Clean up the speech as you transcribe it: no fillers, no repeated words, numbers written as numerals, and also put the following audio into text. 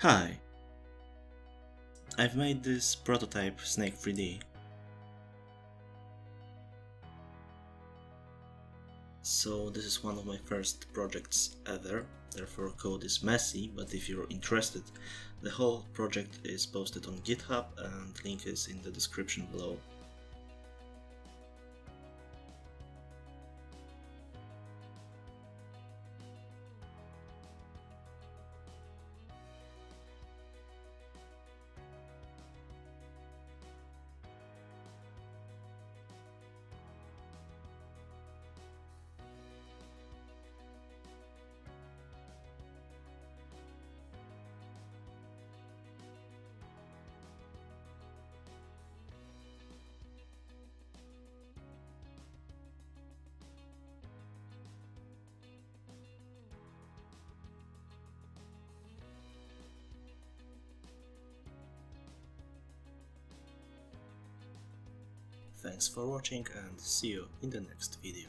Hi! I've made this prototype Snake 3D. So this is one of my first projects ever, therefore code is messy, but if you're interested, the whole project is posted on GitHub and link is in the description below. Thanks for watching and see you in the next video.